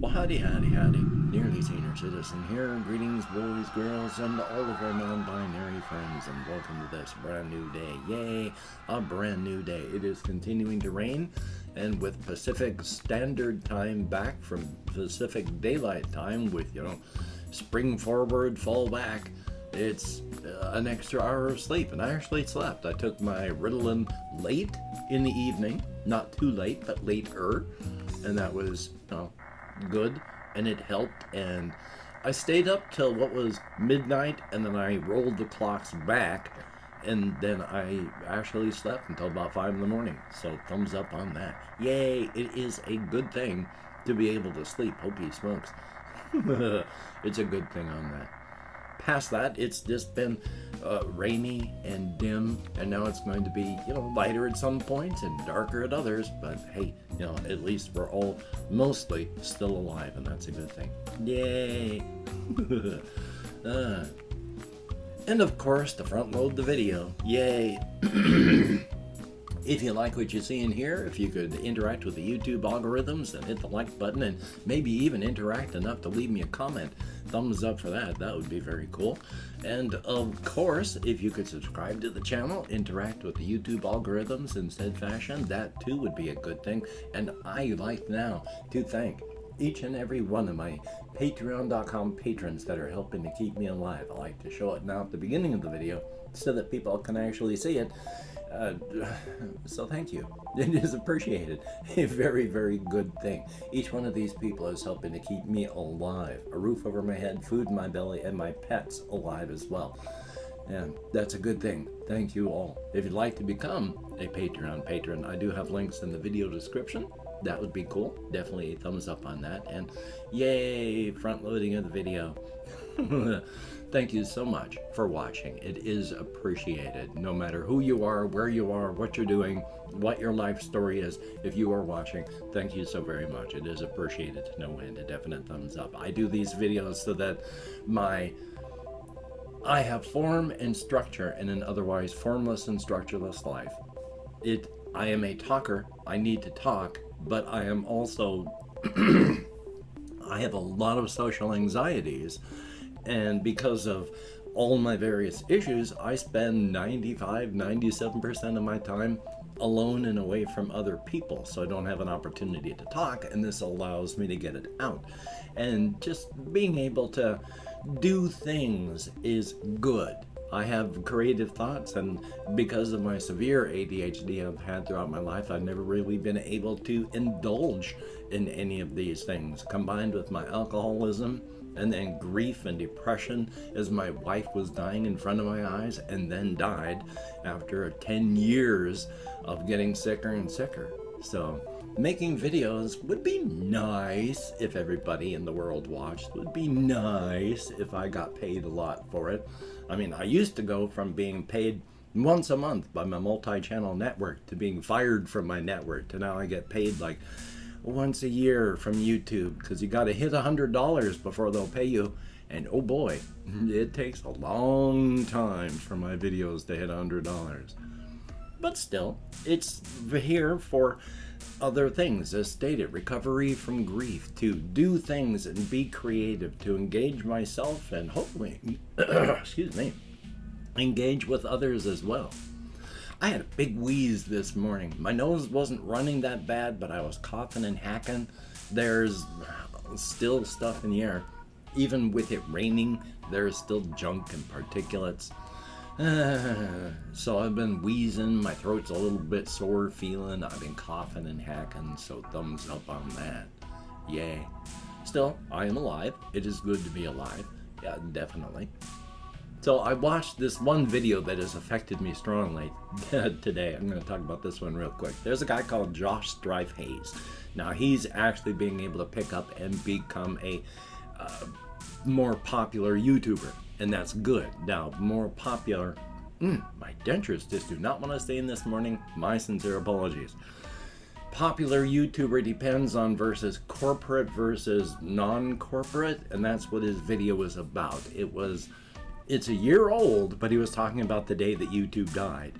Well, howdy, nearly senior citizen here. Greetings, boys, girls, and all of our non-binary friends, and welcome to this brand new day. Yay, a brand new day. It is continuing to rain, and with Pacific Standard Time back from Pacific Daylight Time with, spring forward, fall back, it's an extra hour of sleep, and I actually slept. I took my Ritalin late in the evening, not too late, but later, and that was, good, and it helped, and I stayed up till what was midnight, and then I rolled the clocks back, and then I actually slept until about 5 in the morning. So thumbs up on that. Yay, it is a good thing to be able to sleep. Holy smokes. It's a good thing on that. Past that, it's just been rainy and dim, and now it's going to be, lighter at some points and darker at others, but hey, at least we're all mostly still alive, and that's a good thing. Yay! And of course, to front load the video, yay! If you like what you see in here, if you could interact with the YouTube algorithms and hit the like button and maybe even interact enough to leave me a comment, thumbs up for that. That would be very cool. And of course, if you could subscribe to the channel, interact with the YouTube algorithms in said fashion, that too would be a good thing. And I like now to thank each and every one of my patreon.com patrons that are helping to keep me alive. I like to show it now at the beginning of the video so that people can actually see it. So thank you. It is appreciated. A very, very good thing. Each one of these people is helping to keep me alive. A roof over my head, food in my belly, and my pets alive as well. And that's a good thing. Thank you all. If you'd like to become a Patreon patron, I do have links in the video description. That would be cool. Definitely a thumbs up on that. And yay, front loading of the video. Thank you so much for watching. It is appreciated. No matter who you are, where you are, what you're doing, what your life story is, if you are watching, thank you so very much. It is appreciated to no end. A definite thumbs up. I do these videos so that I have form and structure in an otherwise formless and structureless life. I am a talker. I need to talk, but I am also I have a lot of social anxieties. And because of all my various issues, I spend 97% of my time alone and away from other people. So I don't have an opportunity to talk, and this allows me to get it out. And just being able to do things is good. I have creative thoughts, and because of my severe ADHD I've had throughout my life, I've never really been able to indulge in any of these things. Combined with my alcoholism, and then grief and depression as my wife was dying in front of my eyes and then died after 10 years of getting sicker and sicker. So making videos would be nice if everybody in the world watched. It would be nice if I got paid a lot for it. I mean, I used to go from being paid once a month by my multi-channel network to being fired from my network to now I get paid like once a year from YouTube, because you got to hit $100 before they'll pay you, and oh boy, it takes a long time for my videos to hit $100. But still, it's here for other things, as stated, recovery from grief, to do things and be creative, to engage myself and hopefully excuse me, engage with others as well. I had a big wheeze this morning. My nose wasn't running that bad, but I was coughing and hacking. There's still stuff in the air. Even with it raining, there's still junk and particulates. So I've been wheezing. My throat's a little bit sore feeling. I've been coughing and hacking, so thumbs up on that. Yay. Still, I am alive. It is good to be alive. Yeah, definitely. So I watched this one video that has affected me strongly today. I'm going to talk about this one real quick. There's a guy called Josh Strife Hayes. Now he's actually being able to pick up and become a more popular YouTuber, and that's good. Now, more popular, my dentures just do not want to stay in this morning. My sincere apologies. Popular YouTuber depends on versus corporate versus non-corporate, and that's what his video was about. It's a year old, but he was talking about the day that YouTube died.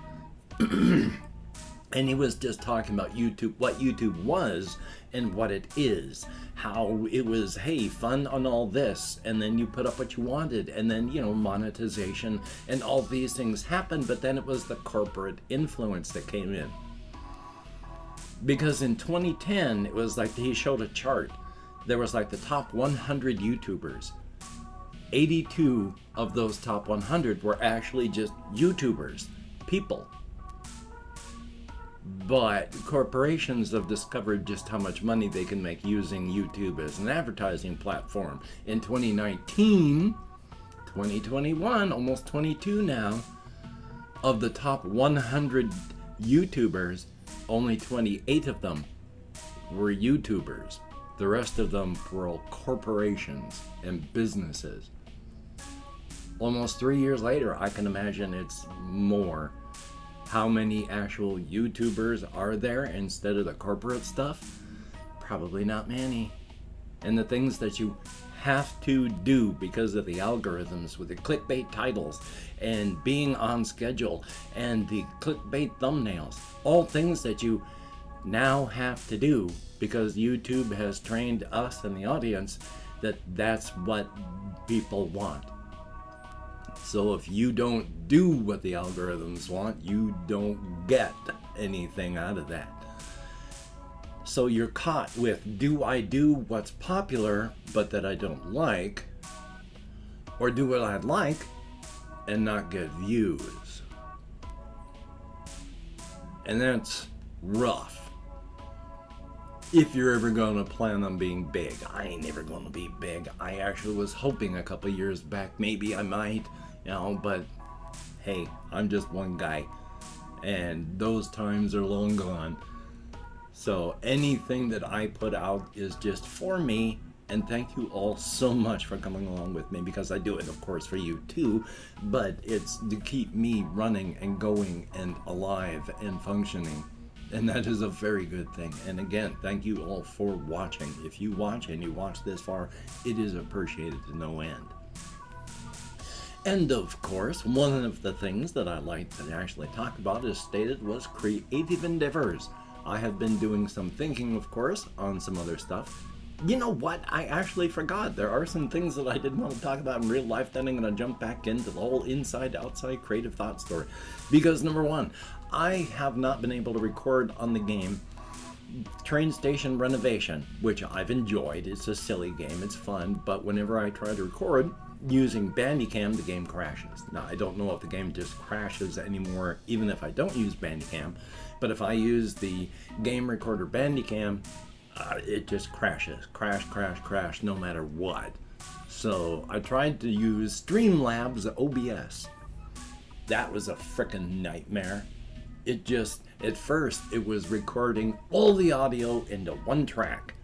And he was just talking about YouTube, what YouTube was and what it is. How it was, hey, fun on all this, and then you put up what you wanted, and then, monetization and all these things happened, but then it was the corporate influence that came in. Because in 2010, it was like he showed a chart. There was like the top 100 YouTubers. 82 of those top 100 were actually just YouTubers, people. But corporations have discovered just how much money they can make using YouTube as an advertising platform. In 2019, 2021, almost 22 now, of the top 100 YouTubers, only 28 of them were YouTubers. The rest of them were all corporations and businesses. Almost 3 years later, I can imagine it's more. How many actual YouTubers are there instead of the corporate stuff? Probably not many. And the things that you have to do because of the algorithms with the clickbait titles and being on schedule and the clickbait thumbnails, all things that you now have to do because YouTube has trained us and the audience that that's what people want. So if you don't do what the algorithms want, you don't get anything out of that. So you're caught with, do I do what's popular but that I don't like, or do what I'd like and not get views? And that's rough. If you're ever gonna plan on being big. I ain't never gonna be big. I actually was hoping a couple years back maybe I might, but hey, I'm just one guy, and those times are long gone. So anything that I put out is just for me, and thank you all so much for coming along with me, because I do it, of course, for you too, but it's to keep me running and going and alive and functioning, and that is a very good thing. And again, thank you all for watching. If you watch and you watch this far, it is appreciated to no end. And of course, one of the things that I like to actually talk about, as stated, was creative endeavors. I have been doing some thinking, of course, on some other stuff. You know what? I actually forgot. There are some things that I didn't want to talk about in real life. Then I'm going to jump back into the whole inside-outside creative thought story. Because number one, I have not been able to record on the game Train Station Renovation, which I've enjoyed. It's a silly game. It's fun. But whenever I try to record using Bandicam, the game crashes. Now, I don't know if the game just crashes anymore, even if I don't use Bandicam. But if I use the game recorder Bandicam, it just crashes. Crash, no matter what. So I tried to use Streamlabs OBS. That was a frickin' nightmare. It just, at first, it was recording all the audio into one track.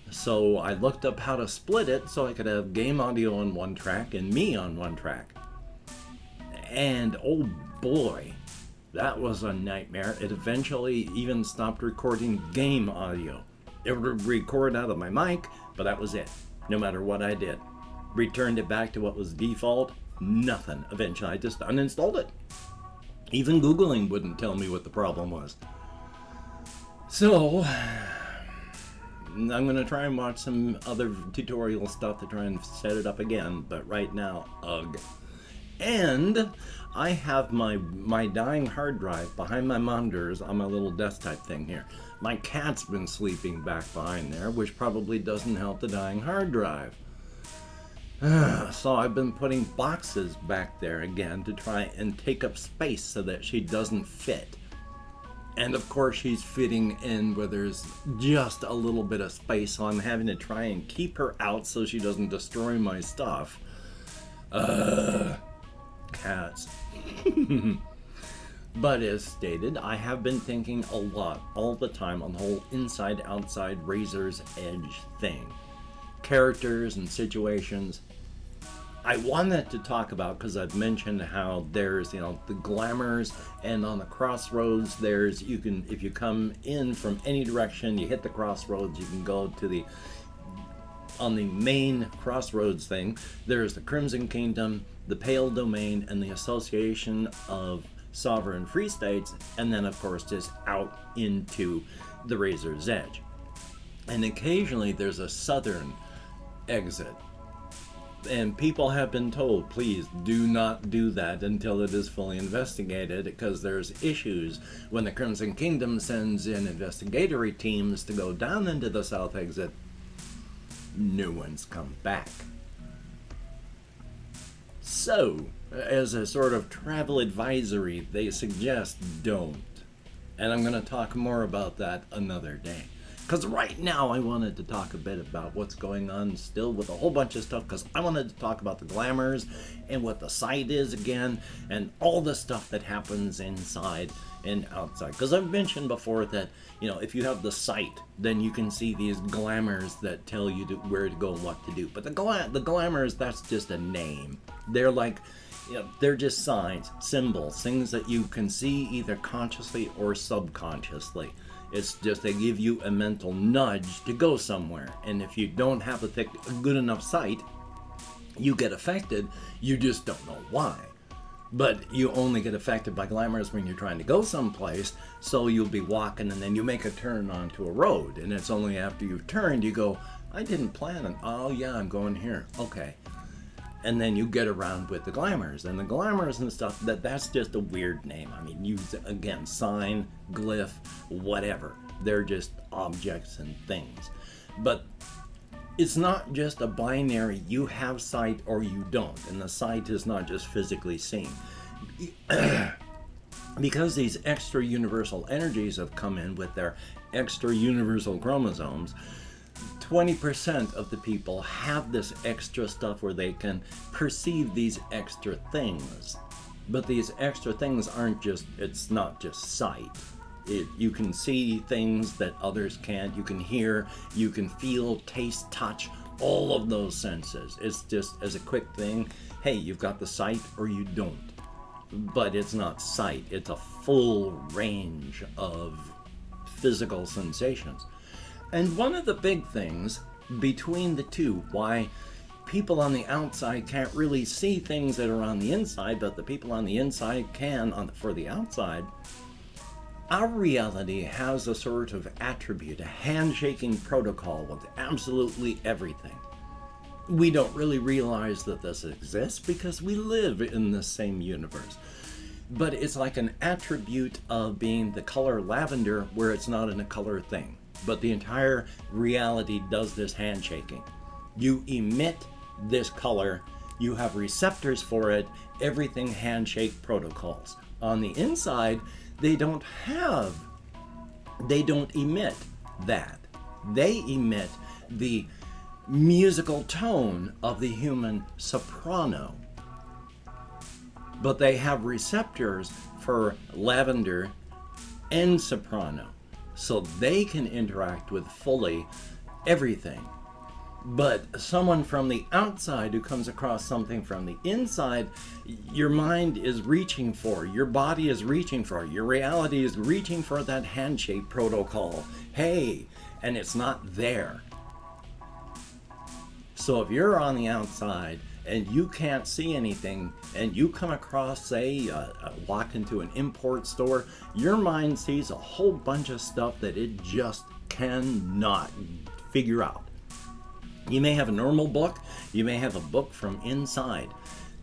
So I looked up how to split it so I could have game audio on one track and me on one track. And oh boy, that was a nightmare. It eventually even stopped recording game audio. It would record out of my mic, but that was it. No matter what I did. Returned it back to what was default, nothing. Eventually I just uninstalled it. Even Googling wouldn't tell me what the problem was. So I'm going to try and watch some other tutorial stuff to try and set it up again, but right now, ugh. And I have my dying hard drive behind my monitors on my little desktop thing here. My cat's been sleeping back behind there, which probably doesn't help the dying hard drive. So I've been putting boxes back there again to try and take up space so that she doesn't fit. And of course she's fitting in where there's just a little bit of space, so I'm having to try and keep her out so she doesn't destroy my stuff. Cats. But as stated, I have been thinking a lot, all the time, on the whole inside-outside razor's edge thing. Characters and situations. I wanted to talk about, because I've mentioned how there's, the glamours, and on the crossroads there's, if you come in from any direction, you hit the crossroads, you can go to on the main crossroads thing, there's the Crimson Kingdom, the Pale Domain, and the Association of sovereign free states, and then of course just out into the razor's edge. And occasionally there's a southern exit. And people have been told, please do not do that until it is fully investigated, because there's issues when the Crimson Kingdom sends in investigatory teams to go down into the south exit. No one's come back. So, as a sort of travel advisory, they suggest don't. And I'm going to talk more about that another day. Because right now I wanted to talk a bit about what's going on still with a whole bunch of stuff, because I wanted to talk about the glamours and what the site is again, and all the stuff that happens inside and outside. Because I've mentioned before that, you know, if you have the site, then you can see these glamours that tell you where to go and what to do. But the glamours, that's just a name. They're like, you know, they're just signs, symbols, things that you can see either consciously or subconsciously. It's just they give you a mental nudge to go somewhere. And if you don't have a good enough sight, you get affected. You just don't know why. But you only get affected by glamours when you're trying to go someplace. So you'll be walking and then you make a turn onto a road. And it's only after you've turned you go, I didn't plan it. Oh yeah, I'm going here. Okay. And then you get around with the glamours. And the glamours and stuff, that's just a weird name. I mean, use, again, sign, glyph, whatever. They're just objects and things. But it's not just a binary, you have sight or you don't. And the sight is not just physically seen. Because these extra universal energies have come in with their extra universal chromosomes, 20% of the people have this extra stuff where they can perceive these extra things. But these extra things aren't just, it's not just sight. You can see things that others can't. You can hear, you can feel, taste, touch, all of those senses. It's just as a quick thing, hey, you've got the sight or you don't. But it's not sight, it's a full range of physical sensations. And one of the big things between the two, why people on the outside can't really see things that are on the inside, but the people on the inside can for the outside, our reality has a sort of attribute, a handshaking protocol with absolutely everything. We don't really realize that this exists because we live in the same universe. But it's like an attribute of being the color lavender where it's not in a color thing. But the entire reality does this handshaking. You emit this color, you have receptors for it, everything handshake protocols. On the inside, they don't emit that. They emit the musical tone of the human soprano. But they have receptors for lavender and soprano. So they can interact with fully everything. But someone from the outside who comes across something from the inside, your mind is reaching for, your body is reaching for, your reality is reaching for that handshake protocol. Hey, and it's not there. So if you're on the outside and you can't see anything, and you come across, say, walk into an import store, your mind sees a whole bunch of stuff that it just cannot figure out. You may have a normal book, you may have a book from inside.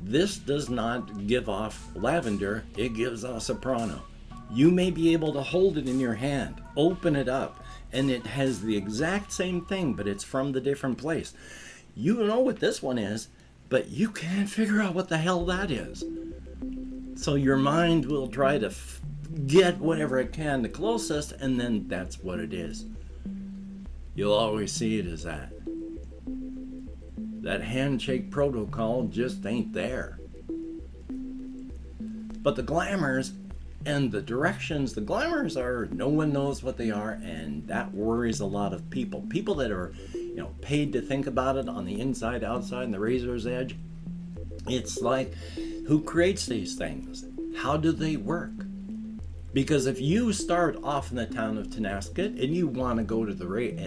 This does not give off lavender, it gives off soprano. You may be able to hold it in your hand, open it up, and it has the exact same thing, but it's from the different place. You know what this one is, but you can't figure out what the hell that is. So your mind will try to get whatever it can the closest, and then that's what it is. You'll always see it as that. That handshake protocol just ain't there. But the glamours and the directions, the glamours are, no one knows what they are, and that worries a lot of people. People that are, paid to think about it on the inside, outside, and the razor's edge. It's like, who creates these things? How do they work? Because if you start off in the town of Tonasket and you want to go to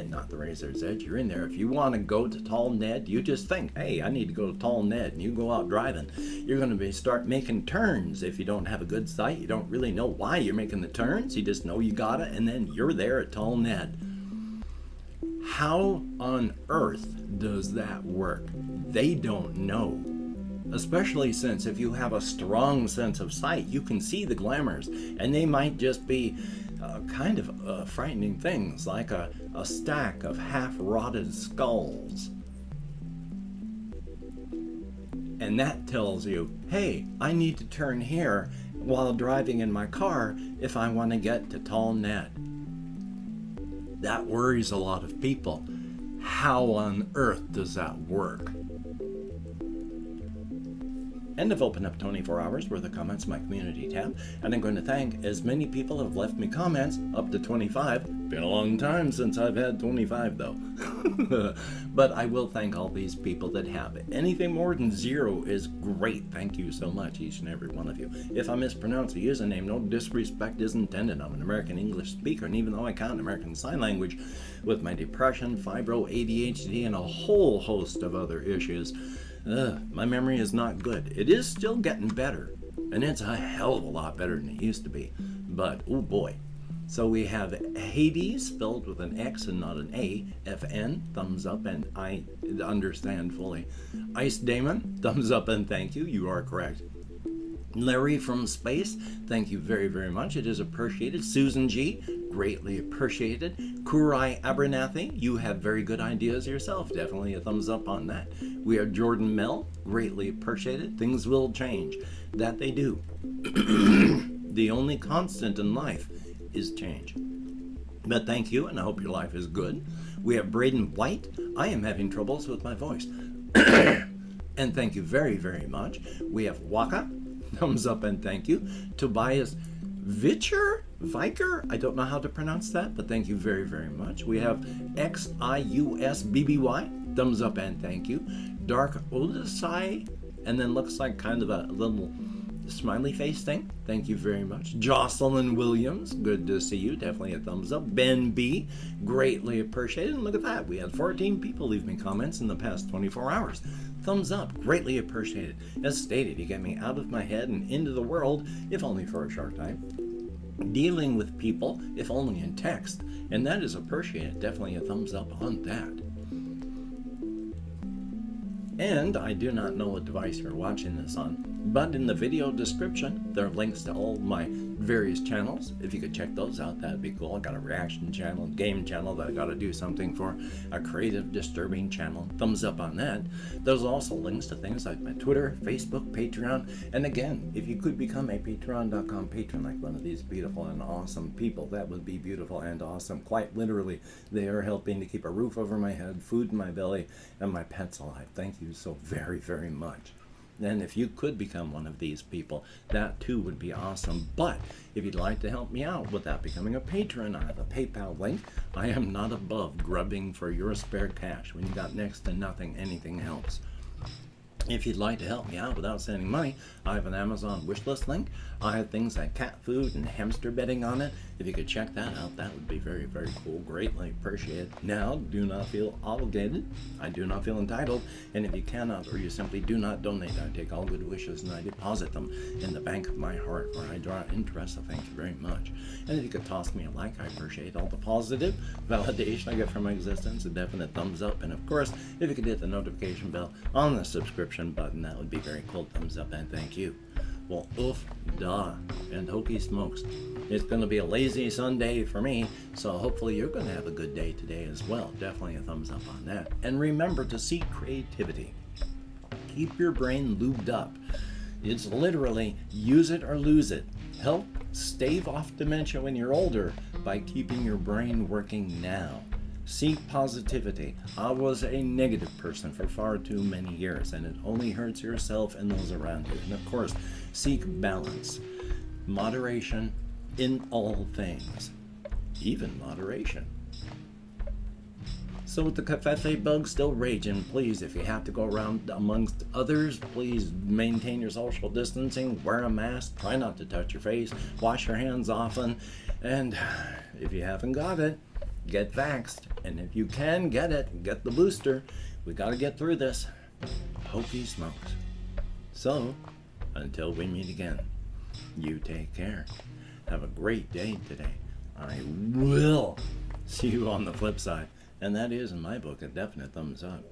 not the Razor's Edge, you're in there. If you want to go to Tall Ned, you just think, hey, I need to go to Tall Ned, and you go out driving. You're going to start making turns. If you don't have a good sight, you don't really know why you're making the turns. You just know you got it, and then you're there at Tall Ned. How on earth does that work? They don't know. Especially since if you have a strong sense of sight, you can see the glamours, and they might just be kind of frightening things, like a stack of half-rotted skulls. And that tells you, hey, I need to turn here while driving in my car if I want to get to Tall Ned. That worries a lot of people. How on earth does that work? And I've opened up 24 hours worth of comments in my community tab, and I'm going to thank as many people have left me comments, up to 25. Been a long time since I've had 25 though. But I will thank all these people that have. Anything more than 0 is great. Thank you so much, each and every one of you. If I mispronounce a username, no disrespect is intended. I'm an American English speaker, and even though I count American Sign Language with my depression, fibro, ADHD, and a whole host of other issues, my memory is not good. It is still getting better, and it's a hell of a lot better than it used to be. But, oh boy. So we have Hades, spelled with an X and not an A, FN, thumbs up, and I understand fully. Ice Damon, thumbs up and thank you. You are correct. Larry from Space, thank you very, very much. It is appreciated. Susan G, greatly appreciated. Kurai Abernathy, you have very good ideas yourself. Definitely a thumbs up on that. We have Jordan Mel, greatly appreciated. Things will change. That they do. The only constant in life is change. But thank you, and I hope your life is good. We have Braden White. I am having troubles with my voice. And thank you very, very much. We have Waka. Thumbs up and thank you. Tobias Vicher? I don't know how to pronounce that, but thank you very, very much. We have XIUSBBY. Thumbs up and thank you. Dark Odysai, and then looks like kind of a little smiley face thing. Thank you very much. Jocelyn Williams, good to see you. Definitely a thumbs up. Ben B, greatly appreciated. And look at that. We had 14 people leave me comments in the past 24 hours. Thumbs up, greatly appreciated. As stated, you get me out of my head and into the world, if only for a short time. Dealing with people, if only in text, and that is appreciated. Definitely a thumbs up on that. And I do not know what device you're watching this on, but in the video description, there are links to all my various channels. If you could check those out, that'd be cool. I got a reaction channel, game channel that I got to do something for, a creative, disturbing channel. Thumbs up on that. There's also links to things like my Twitter, Facebook, Patreon. And again, if you could become a patreon.com patron like one of these beautiful and awesome people, that would be beautiful and awesome. Quite literally, they are helping to keep a roof over my head, food in my belly, and my pets alive. Thank you so very, very much. And if you could become one of these people, that too would be awesome. But if you'd like to help me out without becoming a patron, I have a PayPal link. I am not above grubbing for your spare cash. When you got next to nothing, anything helps. If you'd like to help me out without sending money, I have an Amazon wishlist link. I have things like cat food and hamster bedding on it. If you could check that out, that would be very, very cool. Greatly appreciated. Now, do not feel obligated. I do not feel entitled. And if you cannot or you simply do not donate, I take all good wishes and I deposit them in the bank of my heart where I draw interest. So thank you very much. And if you could toss me a like, I appreciate all the positive validation I get from my existence, a definite thumbs up. And of course, if you could hit the notification bell on the subscription button, that would be very cool. Thumbs up and thank you. Well, oof, duh, and hokey smokes. It's going to be a lazy Sunday for me, so hopefully you're going to have a good day today as well. Definitely a thumbs up on that. And remember to seek creativity. Keep your brain lubed up. It's literally use it or lose it. Help stave off dementia when you're older by keeping your brain working now. Seek positivity. I was a negative person for far too many years, and it only hurts yourself and those around you. And of course, seek balance. Moderation in all things. Even moderation. So with the covfefe bug still raging, please, if you have to go around amongst others, please maintain your social distancing, wear a mask, try not to touch your face, wash your hands often, and if you haven't got it, get vaxxed. And if you can get it, get the booster. We got to get through this. Hokey smokes. So, until we meet again, you take care. Have a great day today. I will see you on the flip side. And that is, in my book, a definite thumbs up.